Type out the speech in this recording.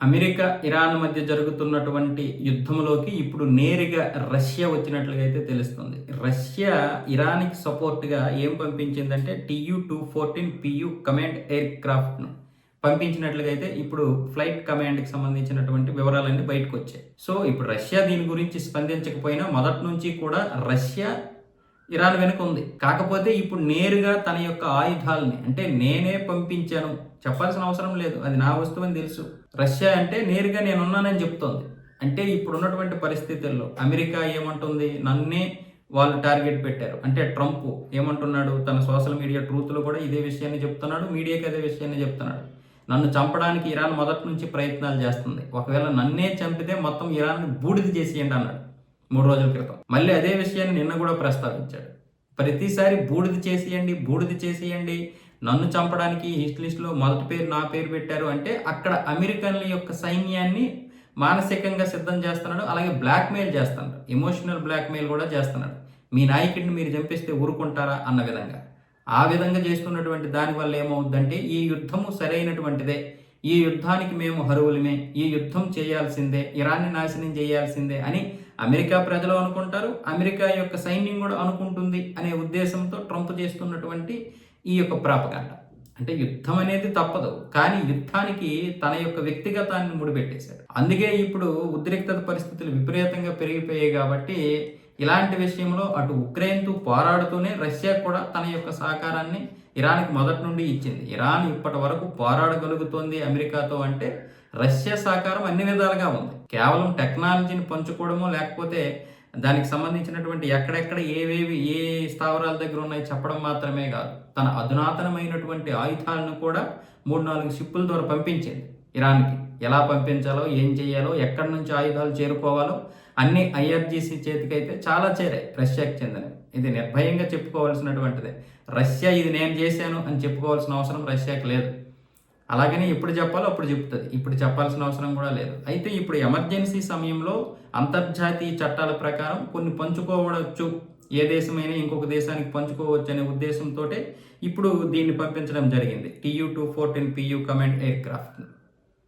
America, Iran మధ్య జరుగుతున్నటువంటి యుద్ధంలోకి ఇప్పుడు నేరుగా రష్యా వచ్చినట్లుగా అయితే తెలుస్తుంది. రష్యా ఇరాన్‌కి సపోర్ట్‌గా ఏం పంపించిందంటే TU-214 PU కమాండ్ ఎయిర్ క్రాఫ్ట్‌ను పంపించినట్లుగా అయితే ఇప్పుడు ఫ్లైట్ కమాండ్‌కి సంబంధించినటువంటి వివరాలన్నీ బయటకొచ్చాయి. సో, ఇప్పుడు రష్యా దీని గురించి స్పందించకపోయినా మొదటి నుంచి కూడా రష్యా ఇరాన్ వెనుక ఉంది. కాకపోతే ఇప్పుడు నేరుగా తన యొక్క ఆయుధాలని అంటే నేనే పంపించాను చెప్పాల్సిన అవసరం లేదు. అది నా వస్తువని తెలుసు. రష్యా అంటే నేరుగా నేనున్నానని చెప్తోంది. అంటే ఇప్పుడున్నటువంటి పరిస్థితుల్లో అమెరికా ఏమంటుంది? నన్నే వాళ్ళు టార్గెట్ పెట్టారు. అంటే ట్రంప్ ఏమంటున్నాడు? తన సోషల్ మీడియా ట్రూత్‌లో కూడా ఇదే విషయాన్ని చెప్తున్నాడు. మీడియాకి అదే విషయాన్ని చెప్తున్నాడు. నన్ను చంపడానికి ఇరాన్ మొదటి నుంచి ప్రయత్నాలు చేస్తుంది. ఒకవేళ నన్నే చంపితే మొత్తం ఇరాన్‌ని బూడిద చేసేయండి అన్నాడు 3 రోజుల క్రితం. మళ్ళీ అదే విషయాన్ని నిన్న కూడా ప్రస్తావించాడు. ప్రతిసారి బూడిద చేసేయండి, బూడిద చేసేయండి. నన్ను చంపడానికి హిట్ లిస్ట్‌లో మొదటి పేరు నా పేరు పెట్టారు అంటే అక్కడ అమెరికన్ల యొక్క సైన్యాన్ని మానసికంగా సిద్ధం చేస్తున్నాడు. అలాగే బ్లాక్‌మెయిల్ చేస్తున్నాడు. ఎమోషనల్ బ్లాక్‌మెయిల్ కూడా చేస్తున్నాడు. మీ నాయకుడిని మీరు చంపేస్తే ఊరుకుంటారా అన్న విధంగా. ఆ విధంగా చేస్తున్నటువంటి దానివల్ల ఏమవుద్దంటే ఈ యుద్ధము సరైనటువంటిదే. ఈ యుద్ధానికి మేము అర్హులమే. ఈ యుద్ధం చేయాల్సిందే. ఇరాన్ని నాశనం చేయాల్సిందే అని అమెరికా ప్రజలు అనుకుంటారు. అమెరికా యొక్క సైన్యం కూడా అనుకుంటుంది అనే ఉద్దేశంతో ట్రంప్ చేస్తున్నటువంటి ఈ యొక్క ప్రాపగాండ. అంటే యుద్ధం అనేది తప్పదు. కానీ యుద్ధానికి తన యొక్క వ్యక్తిగతాన్ని ముడిపెట్టేశాడు. అందుకే ఇప్పుడు ఉద్రిక్తత పరిస్థితులు విపరీతంగా పెరిగిపోయాయి కాబట్టి ఇలాంటి విషయంలో అటు ఉక్రెయిన్‌తో పోరాడుతూనే రష్యా కూడా తన యొక్క సహకారాన్ని ఇరాన్‌కి మొదటి నుండి ఇచ్చింది. ఇరాన్ ఇప్పటి వరకు పోరాడగలుగుతోంది అమెరికాతో అంటే రష్యా సహకారం అన్ని విధాలుగా ఉంది. కేవలం టెక్నాలజీని పంచుకోవడమో లేకపోతే దానికి సంబంధించినటువంటి ఎక్కడెక్కడ ఏవేవి ఏ స్థావరాల దగ్గర ఉన్నాయి చెప్పడం మాత్రమే కాదు. తన అధునాతనమైనటువంటి ఆయుధాలను కూడా 3, 4 షిప్పుల ద్వారా పంపించింది ఇరాన్‌కి. ఎలా పంపించాలో, ఏం చేయాలో, ఎక్కడి నుంచి ఆయుధాలు చేరుకోవాలో అన్ని ఐఆర్జీసీ చేతికైతే చాలా చేరాయి రష్యాకి చెందినవి. ఇది నిర్భయంగా చెప్పుకోవాల్సినటువంటిదే. రష్యా ఇది నేను చేశాను అని చెప్పుకోవాల్సిన అవసరం రష్యాకి లేదు. అలాగని ఎప్పుడు చెప్పాలో అప్పుడు చెప్తుంది. ఇప్పుడు చెప్పాల్సిన అవసరం కూడా లేదు. అయితే ఇప్పుడు ఎమర్జెన్సీ సమయంలో అంతర్జాతీయ చట్టాల ప్రకారం కొన్ని పంచుకోవచ్చు. ఏ దేశమైనా ఇంకొక దేశానికి పంచుకోవచ్చు అనే ఉద్దేశంతోటే ఇప్పుడు దీన్ని పంపించడం జరిగింది. TU-214 PU command air క్రాఫ్ట్‌ని.